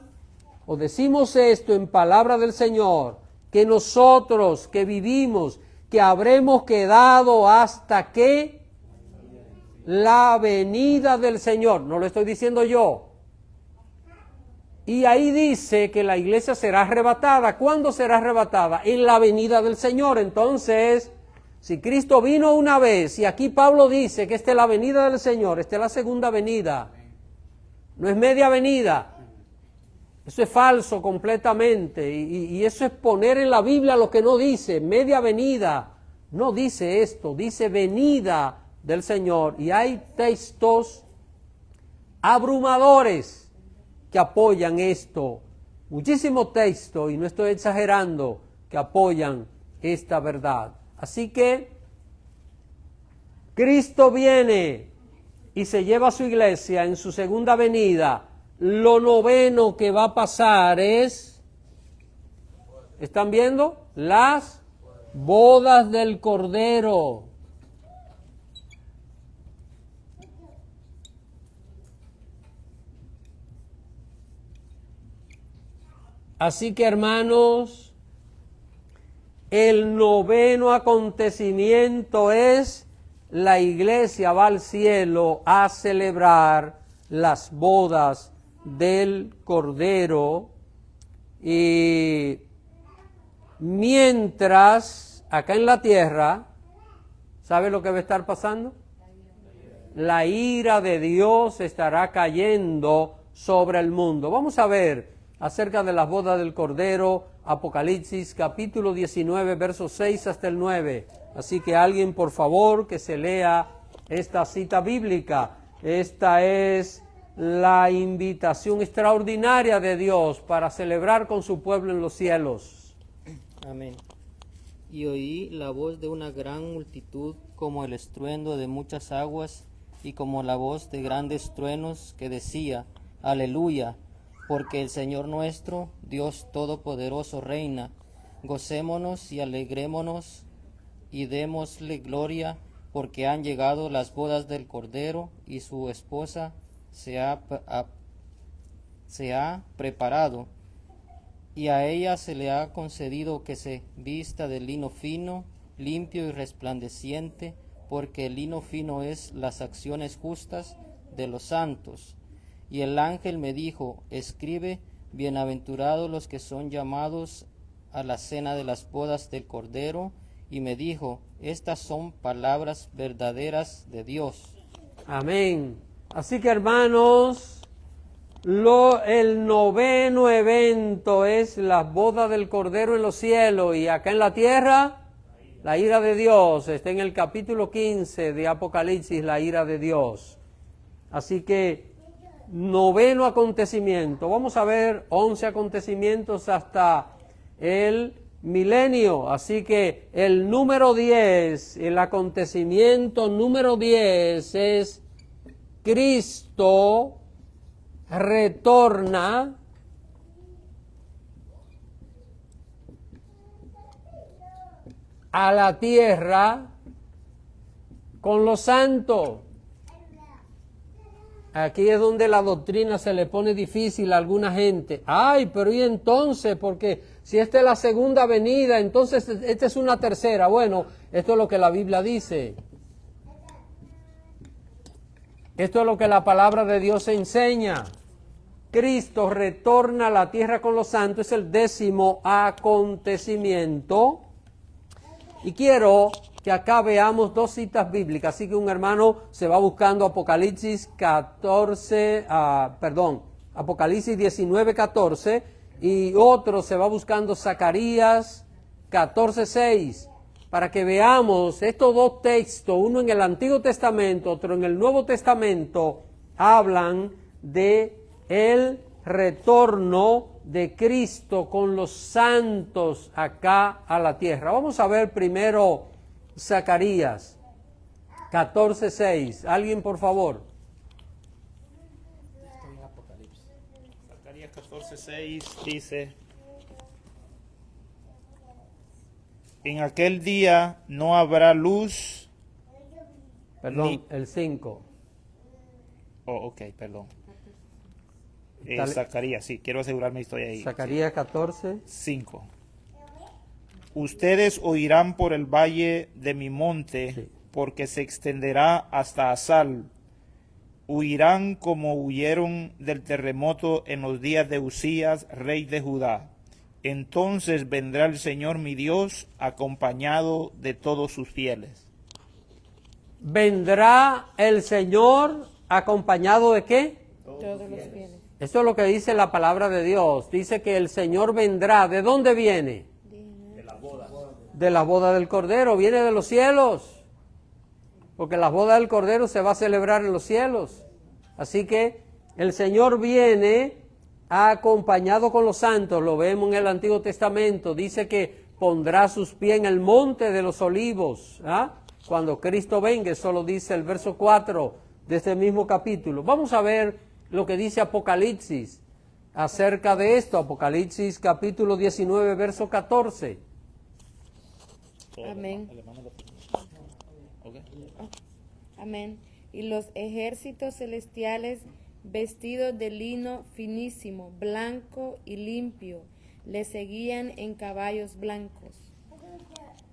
os decimos esto en palabra del Señor, que nosotros que vivimos, que habremos quedado hasta que la venida del Señor, no lo estoy diciendo yo. Y ahí dice que la iglesia será arrebatada. ¿Cuándo será arrebatada? En la venida del Señor. Entonces, si Cristo vino una vez, y aquí Pablo dice que esta es la venida del Señor, esta es la segunda venida, no es media venida. Eso es falso completamente, y eso es poner en la Biblia lo que no dice, media venida. No dice esto, dice venida del Señor. Y hay textos abrumadores que apoyan esto. Muchísimos textos, y no estoy exagerando, que apoyan esta verdad. Así que Cristo viene y se lleva a su iglesia en su segunda venida. Lo noveno que va a pasar es, ¿están viendo? Las bodas del Cordero. Así que, hermanos, el noveno acontecimiento es la iglesia va al cielo a celebrar las bodas del Cordero. Y mientras acá en la tierra, ¿sabe lo que va a estar pasando? La ira de Dios estará cayendo sobre el mundo. Vamos a ver acerca de las bodas del Cordero, Apocalipsis capítulo 19, versos 6 hasta el 9. Así que alguien, por favor, que se lea esta cita bíblica. Esta es la invitación extraordinaria de Dios para celebrar con su pueblo en los cielos. Amén. Y oí la voz de una gran multitud, como el estruendo de muchas aguas, y como la voz de grandes truenos, que decía: Aleluya, porque el Señor nuestro, Dios Todopoderoso, reina. Gocémonos y alegrémonos y démosle gloria, porque han llegado las bodas del Cordero, y su esposa se ha preparado, y a ella se le ha concedido que se vista de lino fino, limpio y resplandeciente, porque el lino fino es las acciones justas de los santos. Y el ángel me dijo: escribe, bienaventurados los que son llamados a la cena de las bodas del Cordero. Y me dijo: estas son palabras verdaderas de Dios. Amén. Así que, hermanos, el noveno evento es la boda del Cordero en los cielos, y acá en la tierra, la ira de Dios. Está en el capítulo 15 de Apocalipsis, la ira de Dios. Así que, noveno acontecimiento. Vamos a ver 11 acontecimientos hasta el milenio. Así que el número 10, el acontecimiento número 10 es Cristo retorna a la tierra con los santos. Aquí es donde la doctrina se le pone difícil a alguna gente. Ay, pero ¿y entonces? Porque si esta es la segunda venida, entonces esta es una tercera. Bueno, esto es lo que la Biblia dice. Esto es lo que la palabra de Dios enseña. Cristo retorna a la tierra con los santos, es el 10º acontecimiento. Y quiero que acá veamos dos citas bíblicas. Así que un hermano se va buscando Apocalipsis 19, 14, y otro se va buscando Zacarías 14, 6, para que veamos estos dos textos, uno en el Antiguo Testamento, otro en el Nuevo Testamento, hablan de el retorno de Cristo con los santos acá a la tierra. Vamos a ver primero Zacarías 14, 6. ¿Alguien, por favor? Zacarías 14, 6 dice: en aquel día no habrá luz. Perdón, el 5. Oh, ok, perdón. Zacarías, sí, quiero asegurarme, estoy ahí. Zacarías 14. 5. Ustedes oirán por el valle de mi monte, Sí. porque se extenderá hasta Asal. Huirán como huyeron del terremoto en los días de Usías, rey de Judá. Entonces vendrá el Señor mi Dios, acompañado de todos sus fieles. ¿Vendrá el Señor acompañado de qué? Todos los fieles. Esto es lo que dice la palabra de Dios. Dice que el Señor vendrá. ¿De dónde viene? de la boda del Cordero, viene de los cielos, porque la boda del Cordero se va a celebrar en los cielos. Así que el Señor viene acompañado con los santos, lo vemos en el Antiguo Testamento, dice que pondrá sus pies en el monte de los olivos, cuando Cristo venga, eso lo dice el verso 4 de este mismo capítulo. Vamos a ver lo que dice Apocalipsis acerca de esto, Apocalipsis capítulo 19, verso 14. Amén. Amén. Y los ejércitos celestiales, vestidos de lino finísimo, blanco y limpio, le seguían en caballos blancos.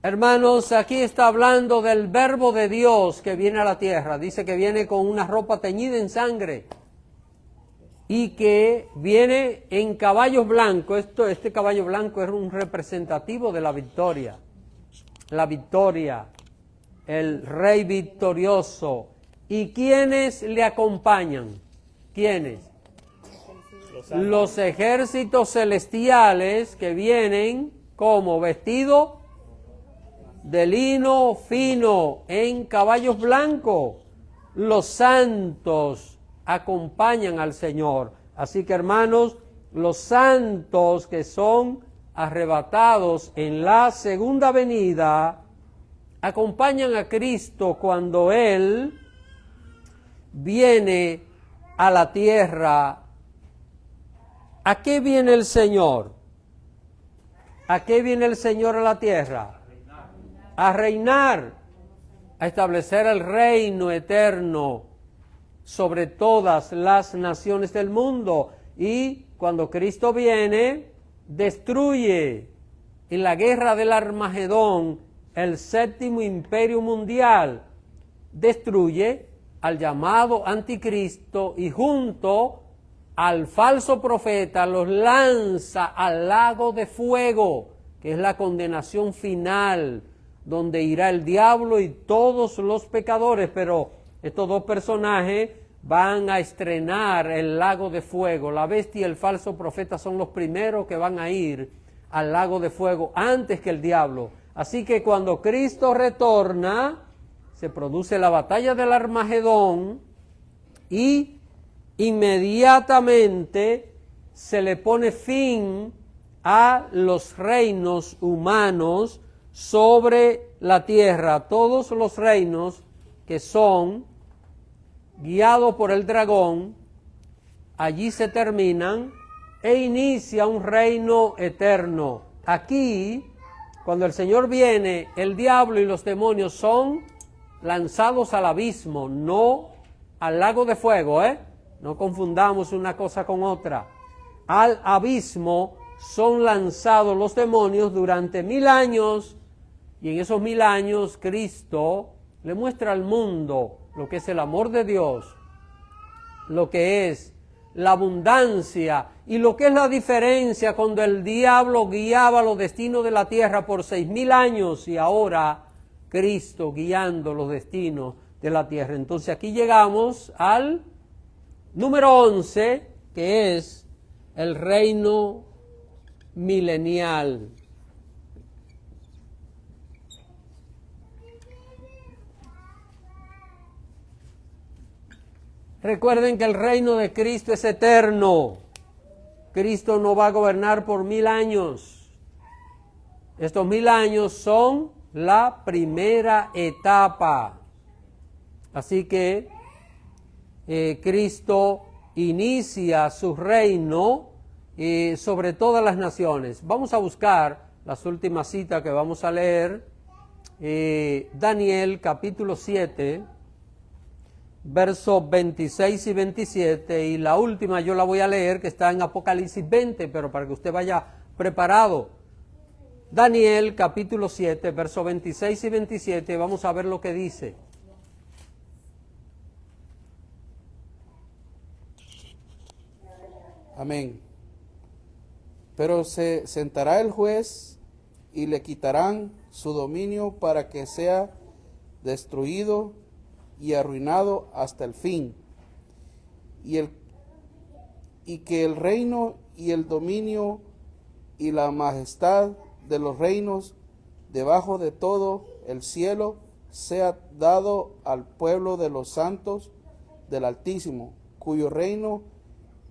Hermanos, aquí está hablando del verbo de Dios que viene a la tierra. Dice que viene con una ropa teñida en sangre y que viene en caballos blancos. Este caballo blanco es un representativo de la victoria. La victoria, el rey victorioso. ¿Y quiénes le acompañan? ¿Quiénes? Los ejércitos celestiales que vienen como vestidos de lino fino en caballos blancos. Los santos acompañan al Señor. Así que, hermanos, los santos que son arrebatados en la segunda venida acompañan a Cristo cuando Él viene a la tierra. ¿A qué viene el Señor? ¿A qué viene el Señor a la tierra? A reinar, a establecer el reino eterno sobre todas las naciones del mundo. Y cuando Cristo viene, destruye en la guerra del Armagedón el séptimo imperio mundial, destruye al llamado anticristo y junto al falso profeta los lanza al lago de fuego, que es la condenación final, donde irá el diablo y todos los pecadores. Pero estos dos personajes van a estrenar el lago de fuego. La bestia y el falso profeta son los primeros que van a ir al lago de fuego antes que el diablo. Así que cuando Cristo retorna, se produce la batalla del Armagedón y inmediatamente se le pone fin a los reinos humanos sobre la tierra. Todos los reinos que son guiados por el dragón, allí se terminan e inicia un reino eterno. Aquí, cuando el Señor viene, el diablo y los demonios son lanzados al abismo, no al lago de fuego, No confundamos una cosa con otra. Al abismo son lanzados los demonios durante 1000 años, y en esos 1000 años Cristo le muestra al mundo lo que es el amor de Dios, lo que es la abundancia y lo que es la diferencia cuando el diablo guiaba los destinos de la tierra por 6000 años y ahora Cristo guiando los destinos de la tierra. Entonces aquí llegamos al número 11, que es el reino milenial. Recuerden que el reino de Cristo es eterno. Cristo no va a gobernar por 1000 años. Estos 1000 años son la primera etapa. Así que Cristo inicia su reino sobre todas las naciones. Vamos a buscar las últimas citas que vamos a leer. Daniel capítulo 7. Versos 26 y 27, y la última yo la voy a leer, que está en Apocalipsis 20, pero para que usted vaya preparado. Daniel capítulo 7, versos 26 y 27, vamos a ver lo que dice. Amén. Pero se sentará el juez y le quitarán su dominio para que sea destruido y arruinado hasta el fin, y que el reino y el dominio y la majestad de los reinos debajo de todo el cielo sea dado al pueblo de los santos del Altísimo, cuyo reino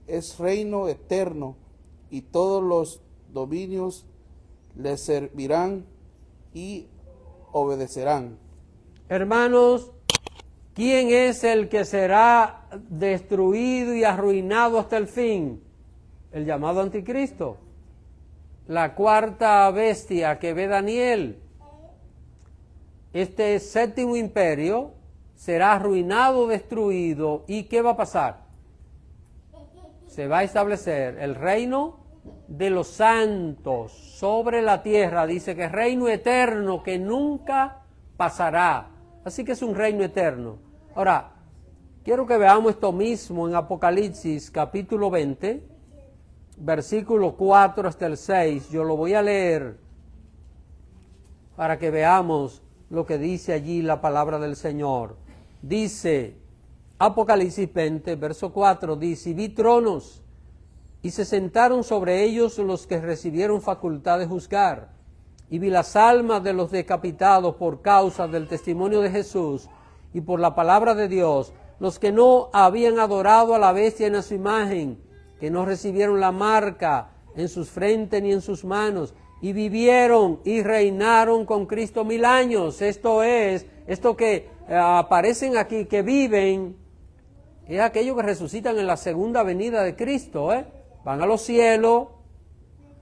es reino eterno, y todos los dominios le servirán y obedecerán. Hermanos, ¿quién es el que será destruido y arruinado hasta el fin? El llamado anticristo, la cuarta bestia que ve Daniel. Este séptimo imperio será arruinado, destruido, ¿y qué va a pasar? Se va a establecer el reino de los santos sobre la tierra. Dice que es reino eterno que nunca pasará. Así que es un reino eterno. Ahora, quiero que veamos esto mismo en Apocalipsis capítulo 20, versículo 4 hasta el 6. Yo lo voy a leer para que veamos lo que dice allí la palabra del Señor. Dice, Apocalipsis 20, verso 4, dice, y vi tronos, y se sentaron sobre ellos los que recibieron facultad de juzgar, y vi las almas de los decapitados por causa del testimonio de Jesús y por la palabra de Dios, los que no habían adorado a la bestia ni a su imagen, que no recibieron la marca en sus frentes ni en sus manos, y vivieron y reinaron con Cristo 1000 años. Esto que aparecen aquí, que viven, es aquellos que resucitan en la segunda venida de Cristo, van a los cielos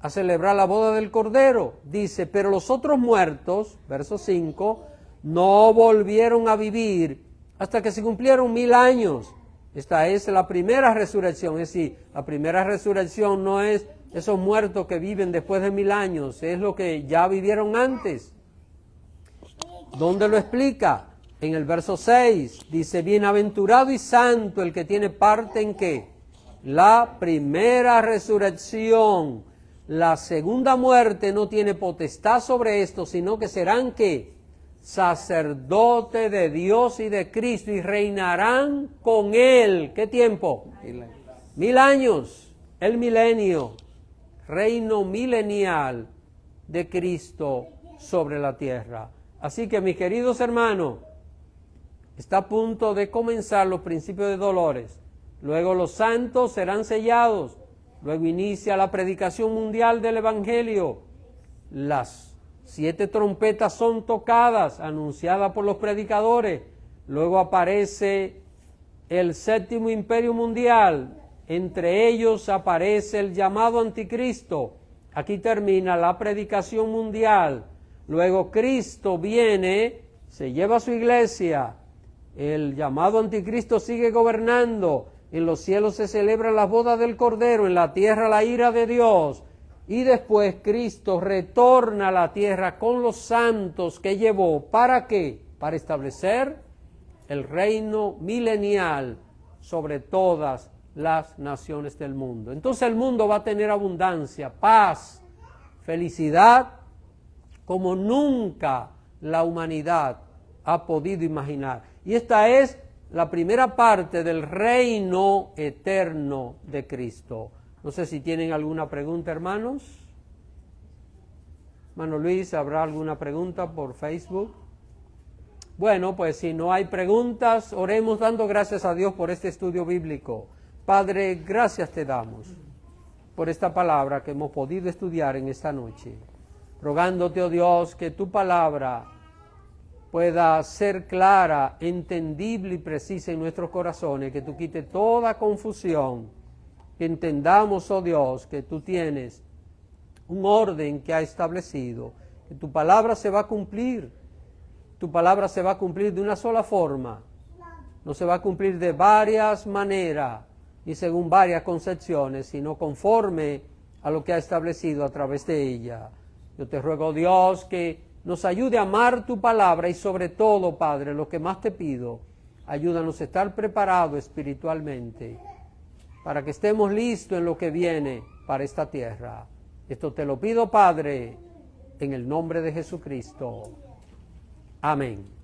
a celebrar la boda del Cordero. Dice, pero los otros muertos, verso 5, no volvieron a vivir hasta que se cumplieron 1000 años. Esta es la primera resurrección, es decir, la primera resurrección no es esos muertos que viven después de 1000 años, es lo que ya vivieron antes. ¿Dónde lo explica? En el verso 6, dice, bienaventurado y santo el que tiene parte en ¿qué? La primera resurrección. La segunda muerte no tiene potestad sobre esto, sino que serán ¿qué? Sacerdote de Dios y de Cristo, y reinarán con Él. ¿Qué tiempo? 1000 años, el milenio, reino milenial de Cristo sobre la tierra. Así que, mis queridos hermanos, está a punto de comenzar los principios de dolores. Luego los santos serán sellados. Luego inicia la predicación mundial del Evangelio. Las 7 trompetas son tocadas, anunciadas por los predicadores. Luego aparece el séptimo imperio mundial. Entre ellos aparece el llamado anticristo. Aquí termina la predicación mundial. Luego Cristo viene, se lleva a su iglesia. El llamado anticristo sigue gobernando. En los cielos se celebra la boda del Cordero, en la tierra la ira de Dios. Y después Cristo retorna a la tierra con los santos que llevó. ¿Para qué? Para establecer el reino milenial sobre todas las naciones del mundo. Entonces el mundo va a tener abundancia, paz, felicidad, como nunca la humanidad ha podido imaginar. Y esta es la primera parte del reino eterno de Cristo. No sé si tienen alguna pregunta, hermanos. Hermano Luis, ¿habrá alguna pregunta por Facebook? Bueno, pues si no hay preguntas, oremos dando gracias a Dios por este estudio bíblico. Padre, gracias te damos por esta palabra que hemos podido estudiar en esta noche. Rogándote, oh Dios, que tu palabra pueda ser clara, entendible y precisa en nuestros corazones, que tú quites toda confusión, que entendamos, oh Dios, que tú tienes un orden que ha establecido, que tu palabra se va a cumplir, tu palabra se va a cumplir de una sola forma, no se va a cumplir de varias maneras y según varias concepciones, sino conforme a lo que ha establecido a través de ella. Yo te ruego, Dios, que nos ayude a amar tu palabra y sobre todo, Padre, lo que más te pido, ayúdanos a estar preparados espiritualmente para que estemos listos en lo que viene para esta tierra. Esto te lo pido, Padre, en el nombre de Jesucristo. Amén.